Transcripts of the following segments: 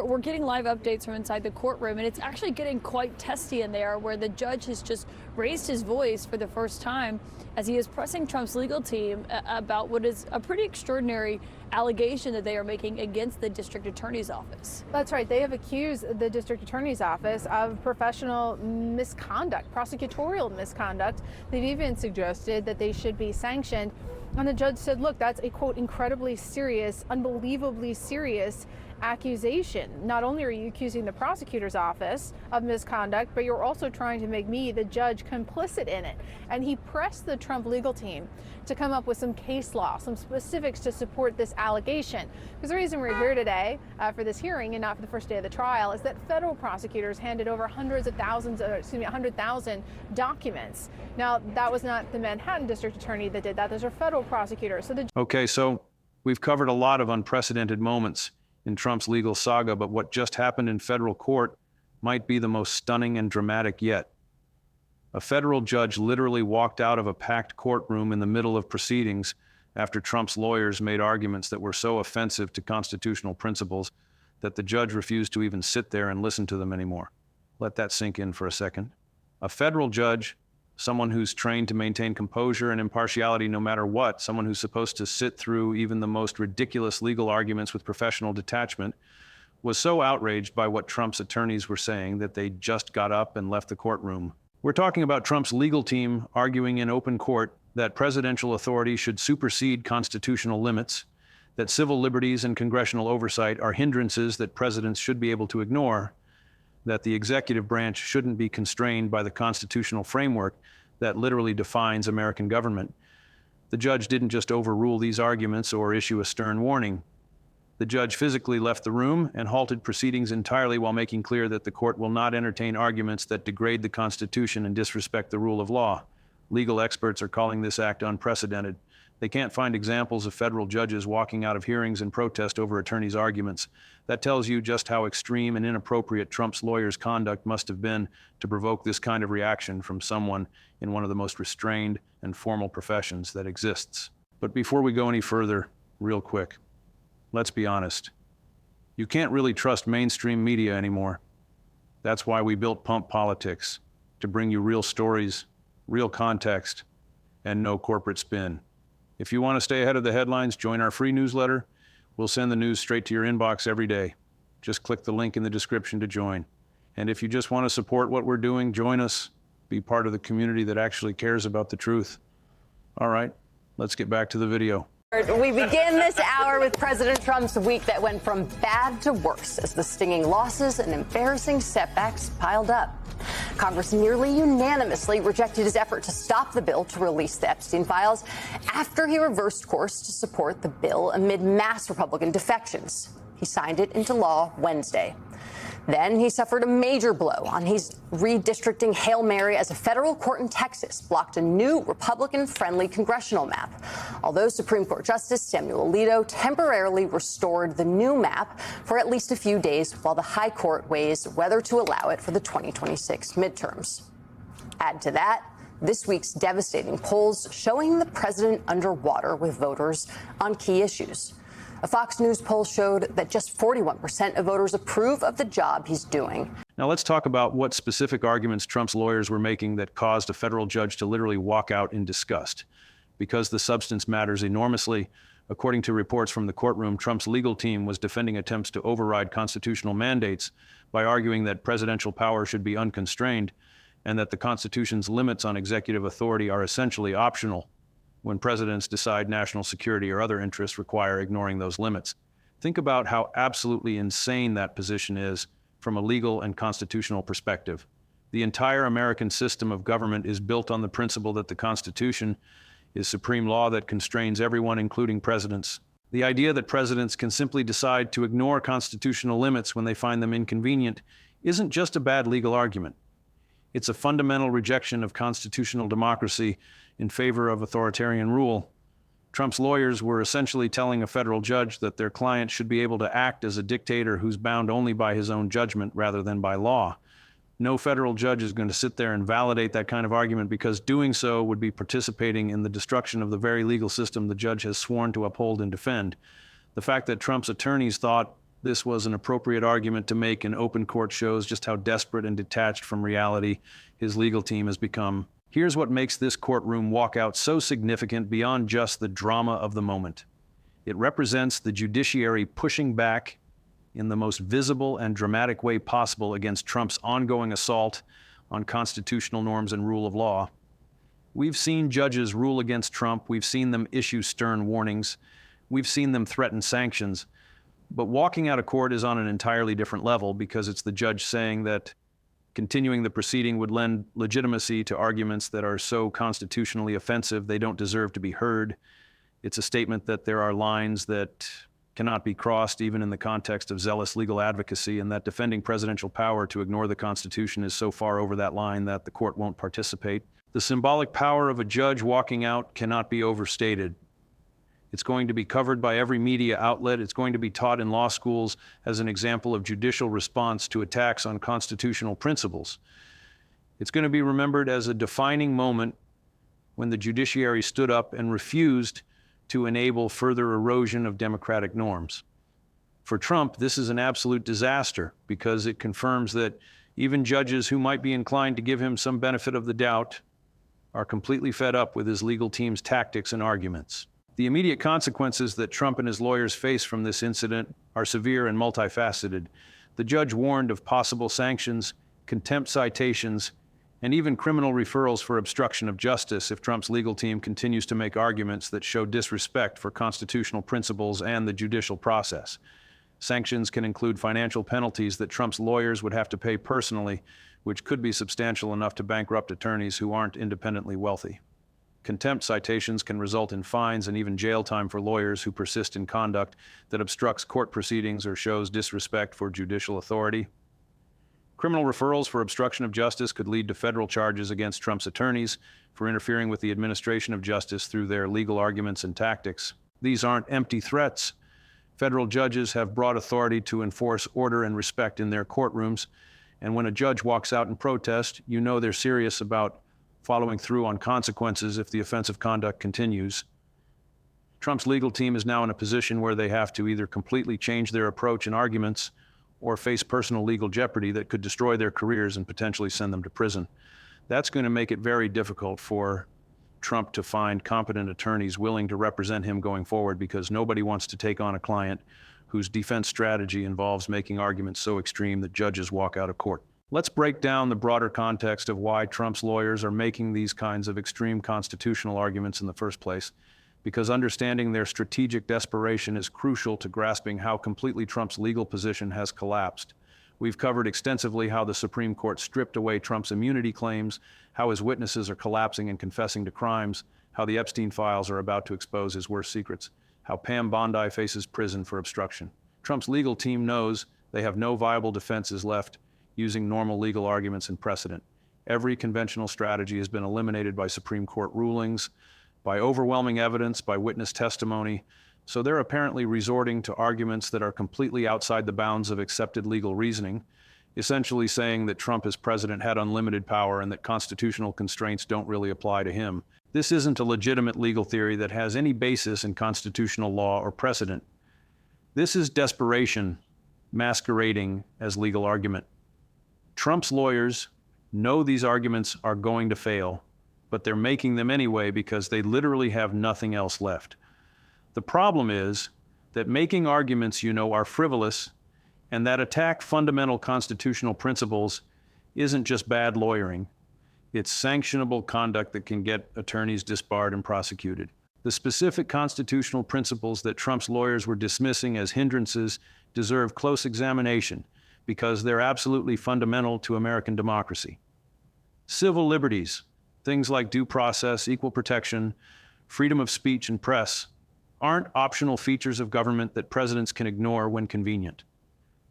We're getting live updates from inside the courtroom, and it's actually getting quite testy in there, where the judge has just raised his voice for the first time as he is pressing Trump's legal team about what is a pretty extraordinary allegation that they are making against the district attorney's office. That's right. They have accused the district attorney's office of professional misconduct, prosecutorial misconduct. They've even suggested that they should be sanctioned. And the judge said, look, that's a, quote, incredibly serious, unbelievably serious accusation. Not only are you accusing the prosecutor's office of misconduct, but you're also trying to make me, the judge, complicit in it. And he pressed the Trump legal team to come up with some case law, some specifics to support this allegation. Because the reason we're here today for this hearing and not for the first day of the trial is that federal prosecutors handed over hundreds of thousands, 100,000 documents. Now, that was not the Manhattan district attorney that did that. Those are federal prosecutors. Okay, so we've covered a lot of unprecedented moments in Trump's legal saga, but what just happened in federal court might be the most stunning and dramatic yet. A federal judge literally walked out of a packed courtroom in the middle of proceedings after Trump's lawyers made arguments that were so offensive to constitutional principles that the judge refused to even sit there and listen to them anymore. Let that sink in for a second. A federal judge, someone who's trained to maintain composure and impartiality no matter what, someone who's supposed to sit through even the most ridiculous legal arguments with professional detachment, was so outraged by what Trump's attorneys were saying that they just got up and left the courtroom. We're talking about Trump's legal team arguing in open court that presidential authority should supersede constitutional limits, that civil liberties and congressional oversight are hindrances that presidents should be able to ignore, that the executive branch shouldn't be constrained by the constitutional framework that literally defines American government. The judge didn't just overrule these arguments or issue a stern warning. The judge physically left the room and halted proceedings entirely while making clear that the court will not entertain arguments that degrade the Constitution and disrespect the rule of law. Legal experts are calling this act unprecedented. They can't find examples of federal judges walking out of hearings in protest over attorneys' arguments. That tells you just how extreme and inappropriate Trump's lawyers' conduct must have been to provoke this kind of reaction from someone in one of the most restrained and formal professions that exists. But before we go any further, real quick, let's be honest. You can't really trust mainstream media anymore. That's why we built Pump Politics, to bring you real stories, real context, and no corporate spin. If you want to stay ahead of the headlines, join our free newsletter. We'll send the news straight to your inbox every day. Just click the link in the description to join. And if you just want to support what we're doing, join us. Be part of the community that actually cares about the truth. All right, let's get back to the video. We begin this hour with President Trump's week that went from bad to worse as the stinging losses and embarrassing setbacks piled up. Congress nearly unanimously rejected his effort to stop the bill to release the Epstein files after he reversed course to support the bill amid mass Republican defections. He signed it into law Wednesday. Then he suffered a major blow on his redistricting Hail Mary as a federal court in Texas blocked a new Republican-friendly congressional map. Although Supreme Court Justice Samuel Alito temporarily restored the new map for at least a few days while the High Court weighs whether to allow it for the 2026 midterms. Add to that this week's devastating polls showing the president underwater with voters on key issues. A Fox News poll showed that just 41% of voters approve of the job he's doing. Now let's talk about what specific arguments Trump's lawyers were making that caused a federal judge to literally walk out in disgust. Because the substance matters enormously, according to reports from the courtroom, Trump's legal team was defending attempts to override constitutional mandates by arguing that presidential power should be unconstrained and that the Constitution's limits on executive authority are essentially optional when presidents decide national security or other interests require ignoring those limits. Think about how absolutely insane that position is from a legal and constitutional perspective. The entire American system of government is built on the principle that the Constitution is supreme law that constrains everyone, including presidents. The idea that presidents can simply decide to ignore constitutional limits when they find them inconvenient isn't just a bad legal argument. It's a fundamental rejection of constitutional democracy in favor of authoritarian rule. Trump's lawyers were essentially telling a federal judge that their client should be able to act as a dictator who's bound only by his own judgment rather than by law. No federal judge is going to sit there and validate that kind of argument, because doing so would be participating in the destruction of the very legal system the judge has sworn to uphold and defend. The fact that Trump's attorneys thought this was an appropriate argument to make in open court shows just how desperate and detached from reality his legal team has become. Here's what makes this courtroom walkout so significant beyond just the drama of the moment. It represents the judiciary pushing back in the most visible and dramatic way possible against Trump's ongoing assault on constitutional norms and rule of law. We've seen judges rule against Trump. We've seen them issue stern warnings. We've seen them threaten sanctions. But walking out of court is on an entirely different level because it's the judge saying that continuing the proceeding would lend legitimacy to arguments that are so constitutionally offensive they don't deserve to be heard. It's a statement that there are lines that cannot be crossed even in the context of zealous legal advocacy, and that defending presidential power to ignore the Constitution is so far over that line that the court won't participate. The symbolic power of a judge walking out cannot be overstated. It's going to be covered by every media outlet. It's going to be taught in law schools as an example of judicial response to attacks on constitutional principles. It's going to be remembered as a defining moment when the judiciary stood up and refused to enable further erosion of democratic norms. For Trump, this is an absolute disaster because it confirms that even judges who might be inclined to give him some benefit of the doubt are completely fed up with his legal team's tactics and arguments. The immediate consequences that Trump and his lawyers face from this incident are severe and multifaceted. The judge warned of possible sanctions, contempt citations, and even criminal referrals for obstruction of justice if Trump's legal team continues to make arguments that show disrespect for constitutional principles and the judicial process. Sanctions can include financial penalties that Trump's lawyers would have to pay personally, which could be substantial enough to bankrupt attorneys who aren't independently wealthy. Contempt citations can result in fines and even jail time for lawyers who persist in conduct that obstructs court proceedings or shows disrespect for judicial authority. Criminal referrals for obstruction of justice could lead to federal charges against Trump's attorneys for interfering with the administration of justice through their legal arguments and tactics. These aren't empty threats. Federal judges have broad authority to enforce order and respect in their courtrooms, and when a judge walks out in protest, you know they're serious about following through on consequences if the offensive conduct continues. Trump's legal team is now in a position where they have to either completely change their approach and arguments or face personal legal jeopardy that could destroy their careers and potentially send them to prison. That's going to make it very difficult for Trump to find competent attorneys willing to represent him going forward because nobody wants to take on a client whose defense strategy involves making arguments so extreme that judges walk out of court. Let's break down the broader context of why Trump's lawyers are making these kinds of extreme constitutional arguments in the first place, because understanding their strategic desperation is crucial to grasping how completely Trump's legal position has collapsed. We've covered extensively how the Supreme Court stripped away Trump's immunity claims, how his witnesses are collapsing and confessing to crimes, how the Epstein files are about to expose his worst secrets, how Pam Bondi faces prison for obstruction. Trump's legal team knows they have no viable defenses left using normal legal arguments and precedent. Every conventional strategy has been eliminated by Supreme Court rulings, by overwhelming evidence, by witness testimony. So they're apparently resorting to arguments that are completely outside the bounds of accepted legal reasoning, essentially saying that Trump as president had unlimited power and that constitutional constraints don't really apply to him. This isn't a legitimate legal theory that has any basis in constitutional law or precedent. This is desperation masquerading as legal argument. Trump's lawyers know these arguments are going to fail, but they're making them anyway because they literally have nothing else left. The problem is that making arguments are frivolous and that attack fundamental constitutional principles isn't just bad lawyering. It's sanctionable conduct that can get attorneys disbarred and prosecuted. The specific constitutional principles that Trump's lawyers were dismissing as hindrances deserve close examination because they're absolutely fundamental to American democracy. Civil liberties, things like due process, equal protection, freedom of speech and press, aren't optional features of government that presidents can ignore when convenient.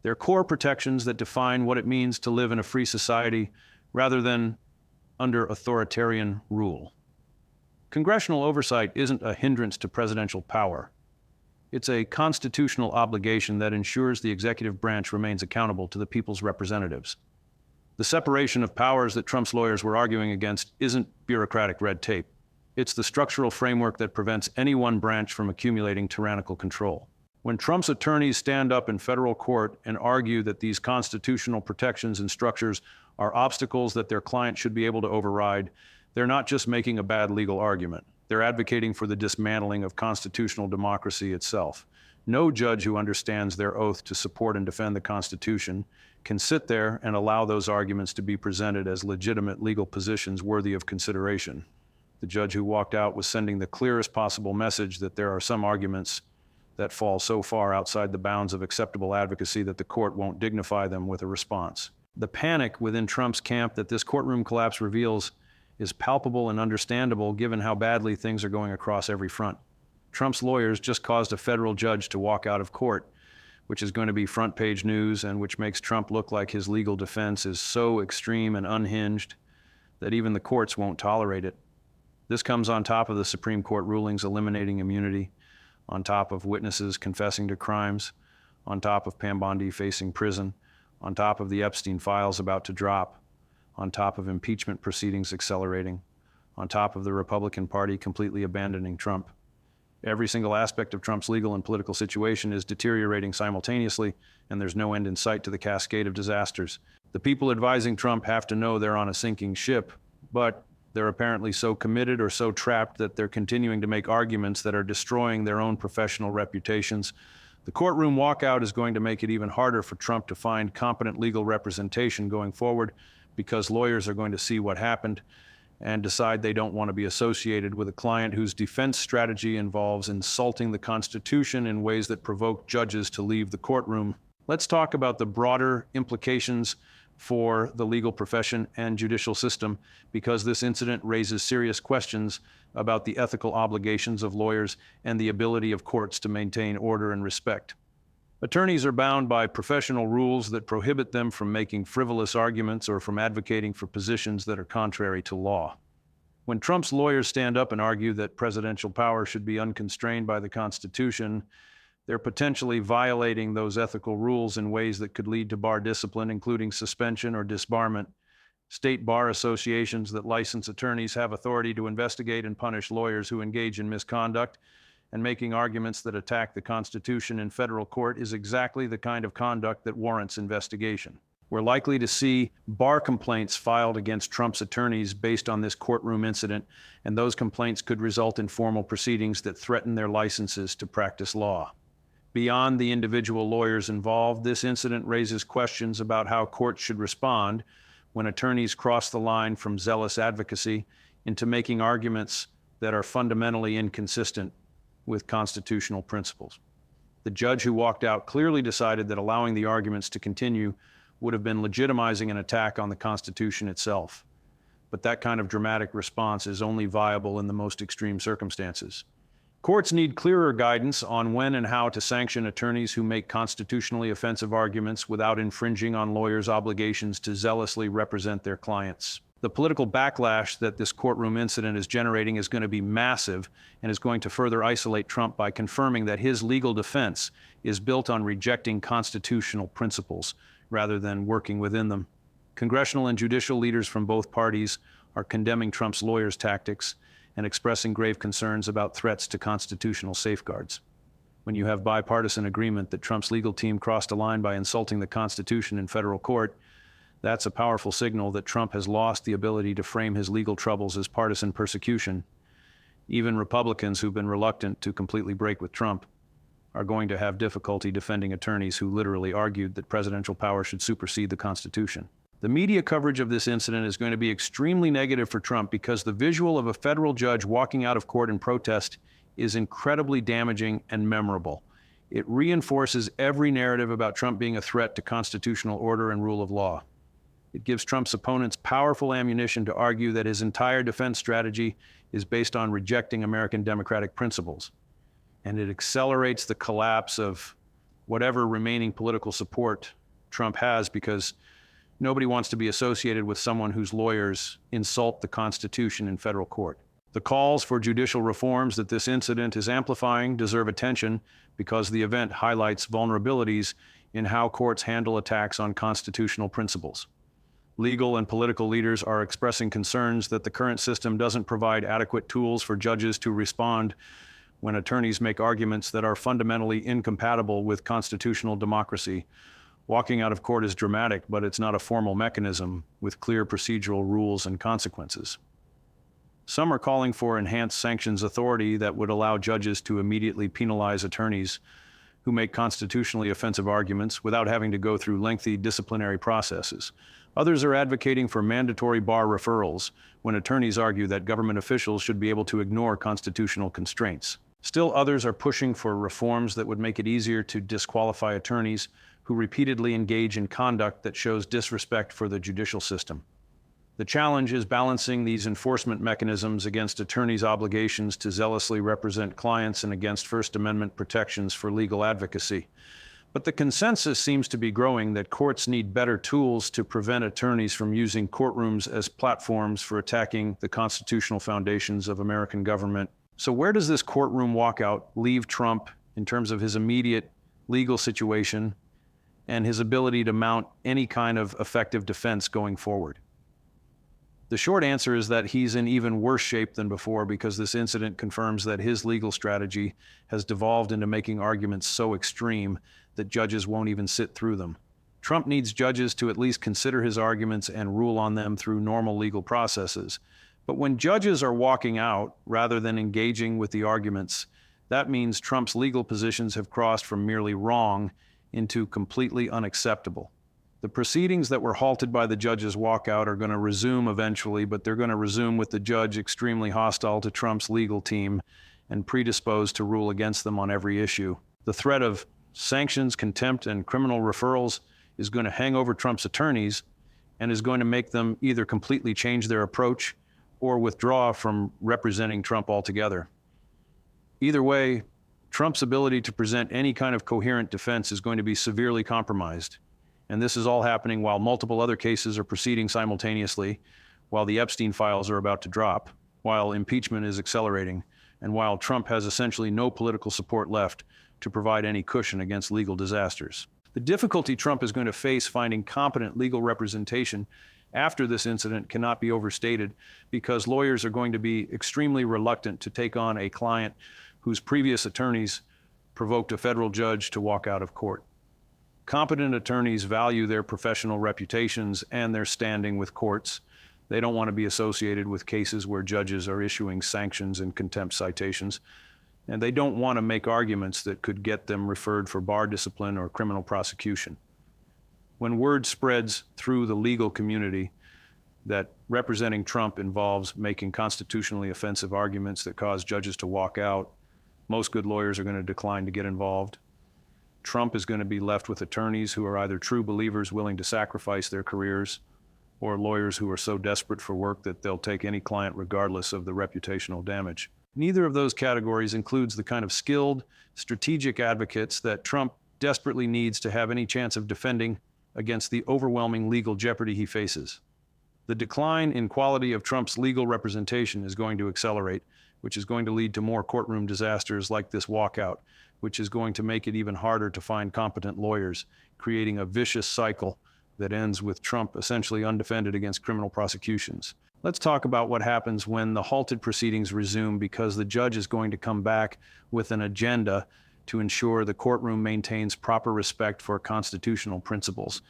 They're core protections that define what it means to live in a free society rather than under authoritarian rule. Congressional oversight isn't a hindrance to presidential power. It's a constitutional obligation that ensures the executive branch remains accountable to the people's representatives. The separation of powers that Trump's lawyers were arguing against isn't bureaucratic red tape. It's the structural framework that prevents any one branch from accumulating tyrannical control. When Trump's attorneys stand up in federal court and argue that these constitutional protections and structures are obstacles that their client should be able to override, they're not just making a bad legal argument. They're advocating for the dismantling of constitutional democracy itself. No judge who understands their oath to support and defend the Constitution can sit there and allow those arguments to be presented as legitimate legal positions worthy of consideration. The judge who walked out was sending the clearest possible message that there are some arguments that fall so far outside the bounds of acceptable advocacy that the court won't dignify them with a response. The panic within Trump's camp that this courtroom collapse reveals is palpable and understandable given how badly things are going across every front. Trump's lawyers just caused a federal judge to walk out of court, which is going to be front page news and which makes Trump look like his legal defense is so extreme and unhinged that even the courts won't tolerate it. This comes on top of the Supreme Court rulings eliminating immunity, on top of witnesses confessing to crimes, on top of Pam Bondi facing prison, on top of the Epstein files about to drop, on top of impeachment proceedings accelerating, on top of the Republican Party completely abandoning Trump. Every single aspect of Trump's legal and political situation is deteriorating simultaneously, and there's no end in sight to the cascade of disasters. The people advising Trump have to know they're on a sinking ship, but they're apparently so committed or so trapped that they're continuing to make arguments that are destroying their own professional reputations. The courtroom walkout is going to make it even harder for Trump to find competent legal representation going forward because lawyers are going to see what happened and decide they don't want to be associated with a client whose defense strategy involves insulting the Constitution in ways that provoke judges to leave the courtroom. Let's talk about the broader implications for the legal profession and judicial system, because this incident raises serious questions about the ethical obligations of lawyers and the ability of courts to maintain order and respect. Attorneys are bound by professional rules that prohibit them from making frivolous arguments or from advocating for positions that are contrary to law. When Trump's lawyers stand up and argue that presidential power should be unconstrained by the Constitution, they're potentially violating those ethical rules in ways that could lead to bar discipline, including suspension or disbarment. State bar associations that license attorneys have authority to investigate and punish lawyers who engage in misconduct, and making arguments that attack the Constitution in federal court is exactly the kind of conduct that warrants investigation. We're likely to see bar complaints filed against Trump's attorneys based on this courtroom incident, and those complaints could result in formal proceedings that threaten their licenses to practice law. Beyond the individual lawyers involved, this incident raises questions about how courts should respond when attorneys cross the line from zealous advocacy into making arguments that are fundamentally inconsistent with constitutional principles. The judge who walked out clearly decided that allowing the arguments to continue would have been legitimizing an attack on the Constitution itself. But that kind of dramatic response is only viable in the most extreme circumstances. Courts need clearer guidance on when and how to sanction attorneys who make constitutionally offensive arguments without infringing on lawyers' obligations to zealously represent their clients. The political backlash that this courtroom incident is generating is going to be massive and is going to further isolate Trump by confirming that his legal defense is built on rejecting constitutional principles rather than working within them. Congressional and judicial leaders from both parties are condemning Trump's lawyers' tactics and expressing grave concerns about threats to constitutional safeguards. When you have bipartisan agreement that Trump's legal team crossed a line by insulting the Constitution in federal court, that's a powerful signal that Trump has lost the ability to frame his legal troubles as partisan persecution. Even Republicans who've been reluctant to completely break with Trump are going to have difficulty defending attorneys who literally argued that presidential power should supersede the Constitution. The media coverage of this incident is going to be extremely negative for Trump because the visual of a federal judge walking out of court in protest is incredibly damaging and memorable. It reinforces every narrative about Trump being a threat to constitutional order and rule of law. It gives Trump's opponents powerful ammunition to argue that his entire defense strategy is based on rejecting American democratic principles. And it accelerates the collapse of whatever remaining political support Trump has, because nobody wants to be associated with someone whose lawyers insult the Constitution in federal court. The calls for judicial reforms that this incident is amplifying deserve attention because the event highlights vulnerabilities in how courts handle attacks on constitutional principles. Legal and political leaders are expressing concerns that the current system doesn't provide adequate tools for judges to respond when attorneys make arguments that are fundamentally incompatible with constitutional democracy. Walking out of court is dramatic, but it's not a formal mechanism with clear procedural rules and consequences. Some are calling for enhanced sanctions authority that would allow judges to immediately penalize attorneys who make constitutionally offensive arguments without having to go through lengthy disciplinary processes. Others are advocating for mandatory bar referrals when attorneys argue that government officials should be able to ignore constitutional constraints. Still others are pushing for reforms that would make it easier to disqualify attorneys who repeatedly engage in conduct that shows disrespect for the judicial system. The challenge is balancing these enforcement mechanisms against attorneys' obligations to zealously represent clients and against First Amendment protections for legal advocacy. But the consensus seems to be growing that courts need better tools to prevent attorneys from using courtrooms as platforms for attacking the constitutional foundations of American government. So where does this courtroom walkout leave Trump in terms of his immediate legal situation and his ability to mount any kind of effective defense going forward? The short answer is that he's in even worse shape than before, because this incident confirms that his legal strategy has devolved into making arguments so extreme that judges won't even sit through them. Trump needs judges to at least consider his arguments and rule on them through normal legal processes. But when judges are walking out rather than engaging with the arguments, that means Trump's legal positions have crossed from merely wrong into completely unacceptable. The proceedings that were halted by the judge's walkout are going to resume eventually, but they're going to resume with the judge extremely hostile to Trump's legal team and predisposed to rule against them on every issue. The threat of sanctions, contempt, and criminal referrals is going to hang over Trump's attorneys and is going to make them either completely change their approach or withdraw from representing Trump altogether. Either way, Trump's ability to present any kind of coherent defense is going to be severely compromised. And this is all happening while multiple other cases are proceeding simultaneously, while the Epstein files are about to drop, while impeachment is accelerating, and while Trump has essentially no political support left to provide any cushion against legal disasters. The difficulty Trump is going to face finding competent legal representation after this incident cannot be overstated, because lawyers are going to be extremely reluctant to take on a client whose previous attorneys provoked a federal judge to walk out of court. Competent attorneys value their professional reputations and their standing with courts. They don't want to be associated with cases where judges are issuing sanctions and contempt citations, and they don't want to make arguments that could get them referred for bar discipline or criminal prosecution. When word spreads through the legal community that representing Trump involves making constitutionally offensive arguments that cause judges to walk out, most good lawyers are going to decline to get involved. Trump is going to be left with attorneys who are either true believers willing to sacrifice their careers, or lawyers who are so desperate for work that they'll take any client regardless of the reputational damage. Neither of those categories includes the kind of skilled, strategic advocates that Trump desperately needs to have any chance of defending against the overwhelming legal jeopardy he faces. The decline in quality of Trump's legal representation is going to accelerate, which is going to lead to more courtroom disasters like this walkout, which is going to make it even harder to find competent lawyers, creating a vicious cycle that ends with Trump essentially undefended against criminal prosecutions. Let's talk about what happens when the halted proceedings resume, because the judge is going to come back with an agenda to ensure the courtroom maintains proper respect for constitutional principles.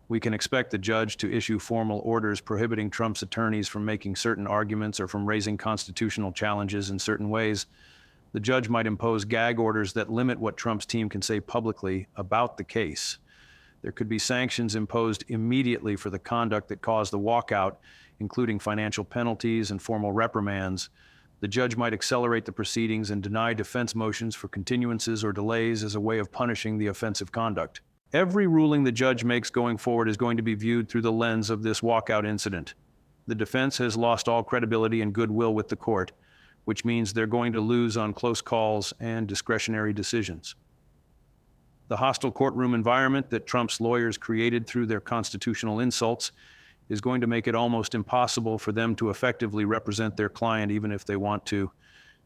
We can expect the judge to issue formal orders prohibiting Trump's attorneys from making certain arguments or from raising constitutional challenges in certain ways. The judge might impose gag orders that limit what Trump's team can say publicly about the case. There could be sanctions imposed immediately for the conduct that caused the walkout, including financial penalties and formal reprimands. The judge might accelerate the proceedings and deny defense motions for continuances or delays as a way of punishing the offensive conduct. Every ruling the judge makes going forward is going to be viewed through the lens of this walkout incident. The defense has lost all credibility and goodwill with the court, which means they're going to lose on close calls and discretionary decisions. The hostile courtroom environment that Trump's lawyers created through their constitutional insults is going to make it almost impossible for them to effectively represent their client, even if they want to.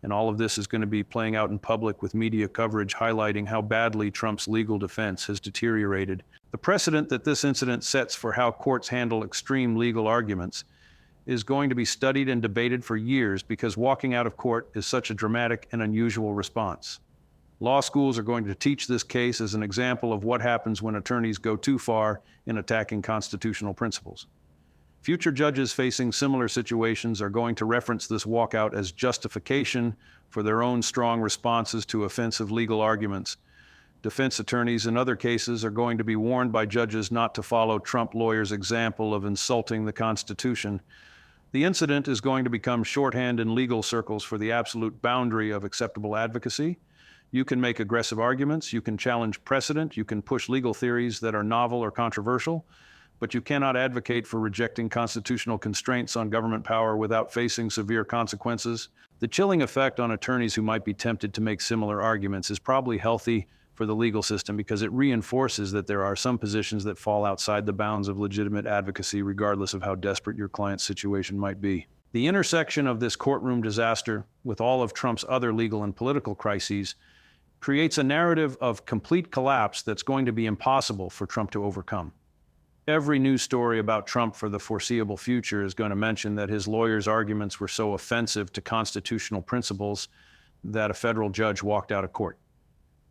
And all of this is going to be playing out in public with media coverage highlighting how badly Trump's legal defense has deteriorated. The precedent that this incident sets for how courts handle extreme legal arguments is going to be studied and debated for years because walking out of court is such a dramatic and unusual response. Law schools are going to teach this case as an example of what happens when attorneys go too far in attacking constitutional principles. Future judges facing similar situations are going to reference this walkout as justification for their own strong responses to offensive legal arguments. Defense attorneys in other cases are going to be warned by judges not to follow Trump lawyers' example of insulting the Constitution. The incident is going to become shorthand in legal circles for the absolute boundary of acceptable advocacy. You can make aggressive arguments, you can challenge precedent, you can push legal theories that are novel or controversial, but you cannot advocate for rejecting constitutional constraints on government power without facing severe consequences. The chilling effect on attorneys who might be tempted to make similar arguments is probably healthy for the legal system because it reinforces that there are some positions that fall outside the bounds of legitimate advocacy regardless of how desperate your client's situation might be. The intersection of this courtroom disaster with all of Trump's other legal and political crises creates a narrative of complete collapse that's going to be impossible for Trump to overcome. Every news story about Trump for the foreseeable future is going to mention that his lawyers' arguments were so offensive to constitutional principles that a federal judge walked out of court.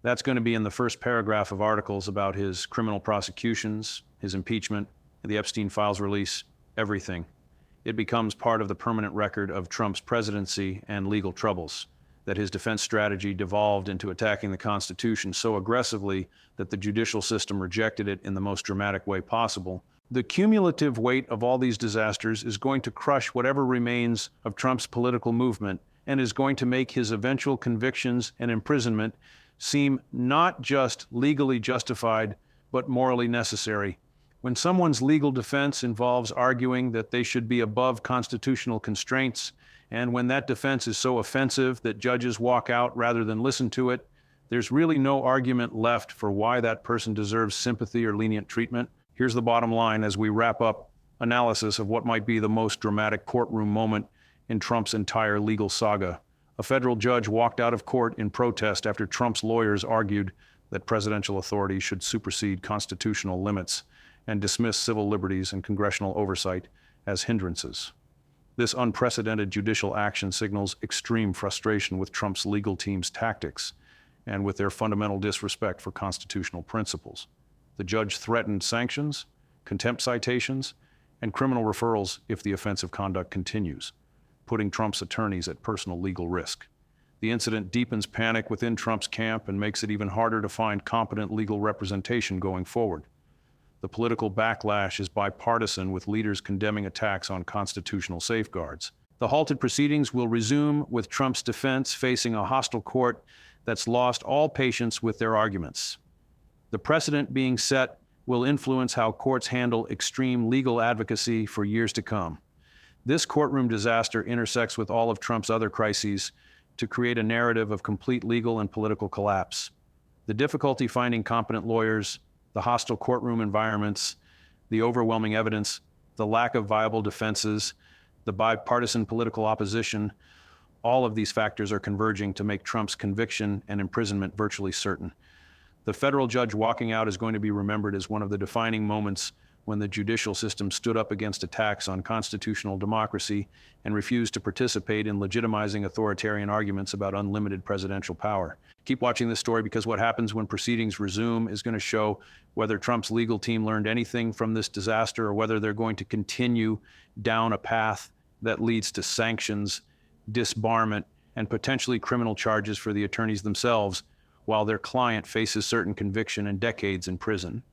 That's going to be in the first paragraph of articles about his criminal prosecutions, his impeachment, the Epstein files release, everything. It becomes part of the permanent record of Trump's presidency and legal troubles, that his defense strategy devolved into attacking the Constitution so aggressively that the judicial system rejected it in the most dramatic way possible. The cumulative weight of all these disasters is going to crush whatever remains of Trump's political movement and is going to make his eventual convictions and imprisonment seem not just legally justified, but morally necessary. When someone's legal defense involves arguing that they should be above constitutional constraints, and when that defense is so offensive that judges walk out rather than listen to it, there's really no argument left for why that person deserves sympathy or lenient treatment. Here's the bottom line as we wrap up analysis of what might be the most dramatic courtroom moment in Trump's entire legal saga. A federal judge walked out of court in protest after Trump's lawyers argued that presidential authority should supersede constitutional limits and dismiss civil liberties and congressional oversight as hindrances. This unprecedented judicial action signals extreme frustration with Trump's legal team's tactics and with their fundamental disrespect for constitutional principles. The judge threatened sanctions, contempt citations, and criminal referrals if the offensive conduct continues, putting Trump's attorneys at personal legal risk. The incident deepens panic within Trump's camp and makes it even harder to find competent legal representation going forward. The political backlash is bipartisan, with leaders condemning attacks on constitutional safeguards. The halted proceedings will resume with Trump's defense facing a hostile court that's lost all patience with their arguments. The precedent being set will influence how courts handle extreme legal advocacy for years to come. This courtroom disaster intersects with all of Trump's other crises to create a narrative of complete legal and political collapse. The difficulty finding competent lawyers, the hostile courtroom environments, the overwhelming evidence, the lack of viable defenses, the bipartisan political opposition, all of these factors are converging to make Trump's conviction and imprisonment virtually certain. The federal judge walking out is going to be remembered as one of the defining moments when the judicial system stood up against attacks on constitutional democracy and refused to participate in legitimizing authoritarian arguments about unlimited presidential power. Keep watching this story because what happens when proceedings resume is going to show whether Trump's legal team learned anything from this disaster or whether they're going to continue down a path that leads to sanctions, disbarment, and potentially criminal charges for the attorneys themselves while their client faces certain conviction and decades in prison.